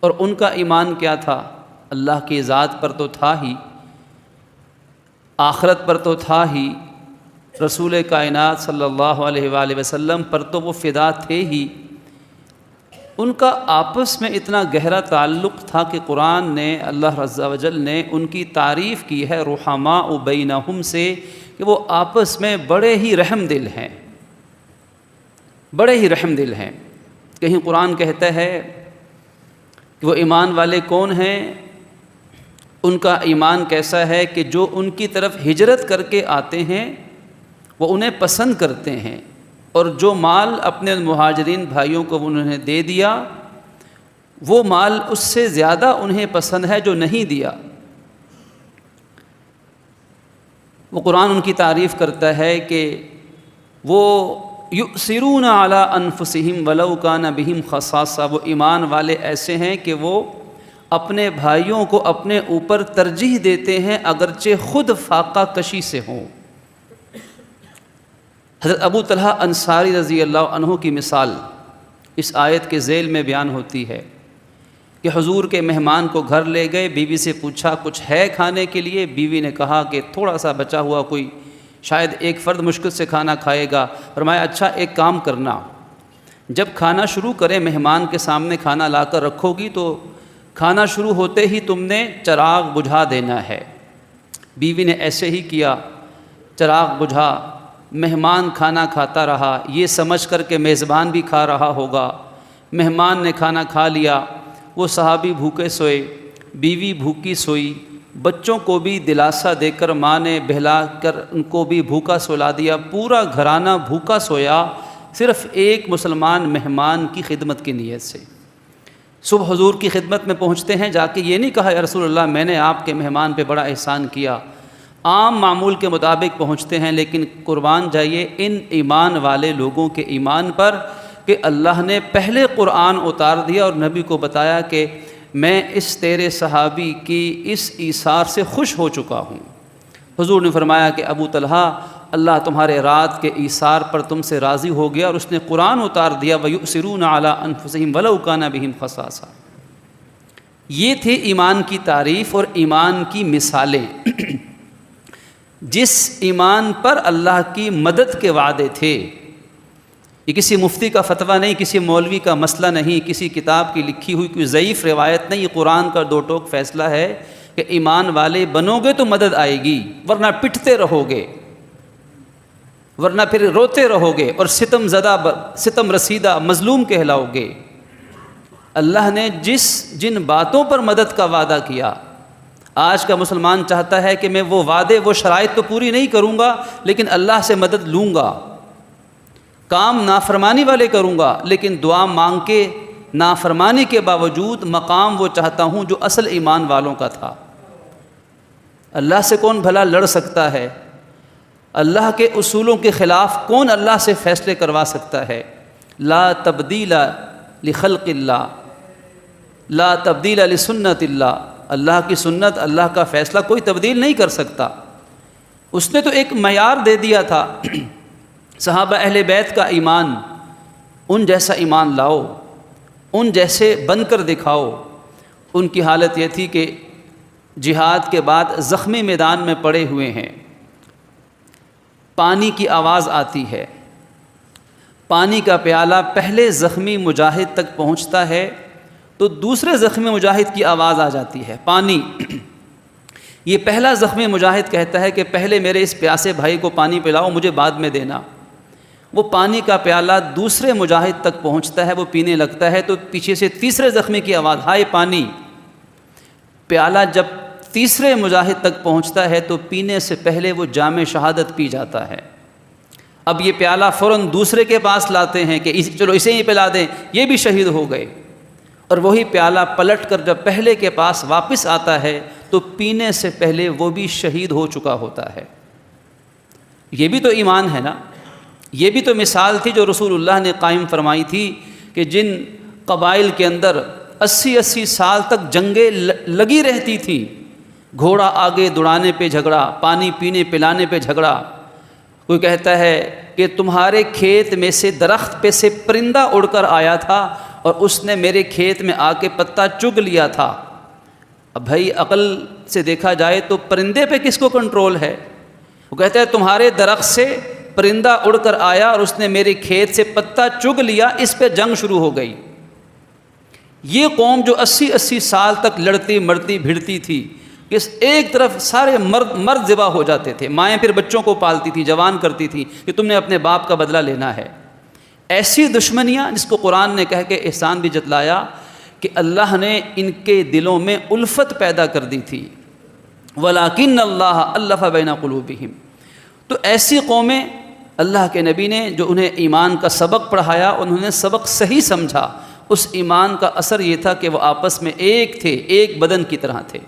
اور ان کا ایمان کیا تھا؟ اللہ کی ذات پر تو تھا ہی، آخرت پر تو تھا ہی، رسول کائنات صلی اللہ علیہ وآلہ وسلم پر تو وہ فدا تھے ہی۔ ان کا آپس میں اتنا گہرا تعلق تھا کہ قرآن نے، اللہ عز و جل نے ان کی تعریف کی ہے رحماء بینہم سے، کہ وہ آپس میں بڑے ہی رحم دل ہیں، بڑے ہی رحم دل ہیں۔ کہیں قرآن کہتا ہے کہ وہ ایمان والے کون ہیں؟ ان کا ایمان کیسا ہے کہ جو ان کی طرف ہجرت کر کے آتے ہیں وہ انہیں پسند کرتے ہیں، اور جو مال اپنے مہاجرین بھائیوں کو انہوں نے دے دیا وہ مال اس سے زیادہ انہیں پسند ہے جو نہیں دیا۔ وہ قرآن ان کی تعریف کرتا ہے کہ وہ یؤثرون علی انفسہم ولو کان بہم خصاصہ، وہ ایمان والے ایسے ہیں کہ وہ اپنے بھائیوں کو اپنے اوپر ترجیح دیتے ہیں اگرچہ خود فاقہ کشی سے ہوں۔ حضرت ابو طلحہ انصاری رضی اللہ عنہ کی مثال اس آیت کے ذیل میں بیان ہوتی ہے کہ حضور کے مہمان کو گھر لے گئے، بیوی سے پوچھا کچھ ہے کھانے کے لیے؟ بیوی نے کہا کہ تھوڑا سا بچا ہوا کوئی شاید ایک فرد مشکل سے کھانا کھائے گا۔ فرمایا اچھا ایک کام کرنا، جب کھانا شروع کرے مہمان کے سامنے کھانا لا کر رکھو گی تو کھانا شروع ہوتے ہی تم نے چراغ بجھا دینا ہے۔ بیوی نے ایسے ہی کیا، چراغ بجھا، مہمان کھانا کھاتا رہا، یہ سمجھ کر کہ میزبان بھی کھا رہا ہوگا۔ مہمان نے کھانا کھا لیا، وہ صحابی بھوکے سوئے، بیوی بھوکی سوئی، بچوں کو بھی دلاسا دے کر ماں نے بہلا کر ان کو بھی بھوکا سلا دیا، پورا گھرانہ بھوکا سویا صرف ایک مسلمان مہمان کی خدمت کی نیت سے۔ صبح حضور کی خدمت میں پہنچتے ہیں، جا کے یہ نہیں کہا یا رسول اللہ میں نے آپ کے مہمان پہ بڑا احسان کیا، عام معمول کے مطابق پہنچتے ہیں، لیکن قربان جائیے ان ایمان والے لوگوں کے ایمان پر کہ اللہ نے پہلے قرآن اتار دیا اور نبی کو بتایا کہ میں اس تیرے صحابی کی اس ایثار سے خوش ہو چکا ہوں۔ حضور نے فرمایا کہ ابو طلحہ اللہ تمہارے رات کے ایثار پر تم سے راضی ہو گیا اور اس نے قرآن اتار دیا وَيُؤْثِرُونَ عَلَىٰ أَنفُسِهِمْ وَلَوْ كَانَ بِهِمْ خَصَاصَةٌ۔ یہ تھی ایمان کی تعریف اور ایمان کی مثالیں۔ جس ایمان پر اللہ کی مدد کے وعدے تھے، یہ کسی مفتی کا فتویٰ نہیں، کسی مولوی کا مسئلہ نہیں، کسی کتاب کی لکھی ہوئی کوئی ضعیف روایت نہیں، یہ قرآن کا دو ٹوک فیصلہ ہے کہ ایمان والے بنو گے تو مدد آئے گی، ورنہ پٹتے رہو گے، ورنہ پھر روتے رہو گے اور ستم زدہ ستم رسیدہ مظلوم کہلاؤ گے۔ اللہ نے جن باتوں پر مدد کا وعدہ کیا، آج کا مسلمان چاہتا ہے کہ میں وہ وعدے وہ شرائط تو پوری نہیں کروں گا لیکن اللہ سے مدد لوں گا، کام نافرمانی والے کروں گا لیکن دعا مانگ کے نافرمانی کے باوجود مقام وہ چاہتا ہوں جو اصل ایمان والوں کا تھا۔ اللہ سے کون بھلا لڑ سکتا ہے؟ اللہ کے اصولوں کے خلاف کون اللہ سے فیصلے کروا سکتا ہے؟ لا تبدیل لخلق اللہ، لا تبدیل لسنت اللہ، اللہ کی سنت، اللہ کا فیصلہ کوئی تبدیل نہیں کر سکتا۔ اس نے تو ایک معیار دے دیا تھا، صحابہ اہل بیت کا ایمان، ان جیسا ایمان لاؤ، ان جیسے بن کر دکھاؤ۔ ان کی حالت یہ تھی کہ جہاد کے بعد زخمی میدان میں پڑے ہوئے ہیں، پانی کی آواز آتی ہے، پانی کا پیالہ پہلے زخمی مجاہد تک پہنچتا ہے تو دوسرے زخمی مجاہد کی آواز آ جاتی ہے، پانی۔ یہ پہلا زخمی مجاہد کہتا ہے کہ پہلے میرے اس پیاسے بھائی کو پانی پلاؤ، مجھے بعد میں دینا۔ وہ پانی کا پیالہ دوسرے مجاہد تک پہنچتا ہے، وہ پینے لگتا ہے تو پیچھے سے تیسرے زخمی کی آواز، ہائے پانی۔ پیالہ جب تیسرے مجاہد تک پہنچتا ہے تو پینے سے پہلے وہ جام شہادت پی جاتا ہے۔ اب یہ پیالہ فوراً دوسرے کے پاس لاتے ہیں کہ چلو اسے ہی پلا دیں، یہ بھی شہید ہو گئے۔ اور وہی پیالہ پلٹ کر جب پہلے کے پاس واپس آتا ہے تو پینے سے پہلے وہ بھی شہید ہو چکا ہوتا ہے۔ یہ بھی تو ایمان ہے نا، یہ بھی تو مثال تھی جو رسول اللہ نے قائم فرمائی تھی کہ جن قبائل کے اندر 80 سال تک جنگیں لگی رہتی تھیں، گھوڑا آگے دوڑانے پہ جھگڑا، پانی پینے پلانے پہ جھگڑا۔ کوئی کہتا ہے کہ تمہارے کھیت میں سے درخت پہ سے پرندہ اڑ کر آیا تھا اور اس نے میرے کھیت میں آ کے پتا چگ لیا تھا۔ اب بھائی عقل سے دیکھا جائے تو پرندے پہ کس کو کنٹرول ہے؟ وہ کہتے ہیں تمہارے درخت سے پرندہ اڑ کر آیا اور اس نے میرے کھیت سے پتا چگ لیا، اس پہ جنگ شروع ہو گئی۔ یہ قوم جو 80 سال تک لڑتی مرتی بھڑتی تھی، کہ ایک طرف سارے مرد ذبح ہو جاتے تھے، مائیں پھر بچوں کو پالتی تھی، جوان کرتی تھی کہ تم نے اپنے باپ کا بدلہ لینا ہے۔ ایسی دشمنیاں جس کو قرآن نے کہہ کے احسان بھی جتلایا کہ اللہ نے ان کے دلوں میں الفت پیدا کر دی تھی، وَلَٰكِنَّ اللَّهَ أَلَّفَ بَيْنَ قُلُوبِهِمْ۔ تو ایسی قومیں اللہ کے نبی نے جو انہیں ایمان کا سبق پڑھایا، انہوں نے سبق صحیح سمجھا، اس ایمان کا اثر یہ تھا کہ وہ آپس میں ایک تھے، ایک بدن کی طرح تھے۔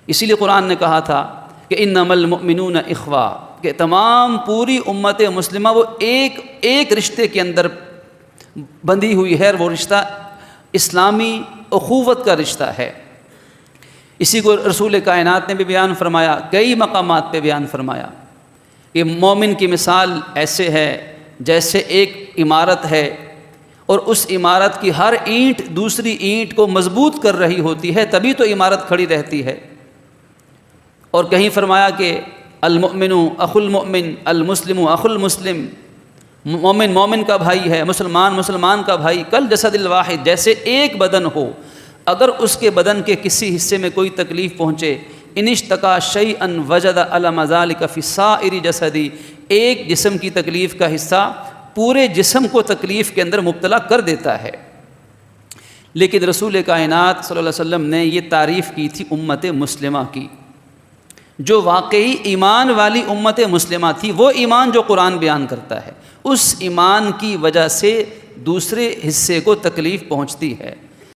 اسی لیے قرآن نے کہا تھا کہ اِنَّمَا الْمُؤْمِنُونَ إِخْوَةٌ، کہ تمام پوری امت مسلمہ وہ ایک رشتے کے اندر بندھی ہوئی ہے، اور وہ رشتہ اسلامی اخوت کا رشتہ ہے۔ اسی کو رسول کائنات نے بھی بیان فرمایا، کئی مقامات پہ بیان فرمایا کہ مومن کی مثال ایسے ہے جیسے ایک عمارت ہے، اور اس عمارت کی ہر اینٹ دوسری اینٹ کو مضبوط کر رہی ہوتی ہے، تبھی تو عمارت کھڑی رہتی ہے۔ اور کہیں فرمایا کہ المؤمن اخو المؤمن، المسلم اخو المسلم، مومن مومن کا بھائی ہے، مسلمان مسلمان کا بھائی، کل جسد الواحد، جیسے ایک بدن ہو، اگر اس کے بدن کے کسی حصے میں کوئی تکلیف پہنچے، ان اشتکا شیئا وجد الم ذلک فی سائر جسدی، ایک جسم کی تکلیف کا حصہ پورے جسم کو تکلیف کے اندر مبتلا کر دیتا ہے۔ لیکن رسول کائنات صلی اللہ علیہ وسلم نے یہ تعریف کی تھی امت مسلمہ کی، جو واقعی ایمان والی امت مسلمہ تھی، وہ ایمان جو قرآن بیان کرتا ہے، اس ایمان کی وجہ سے دوسرے حصے کو تکلیف پہنچتی ہے۔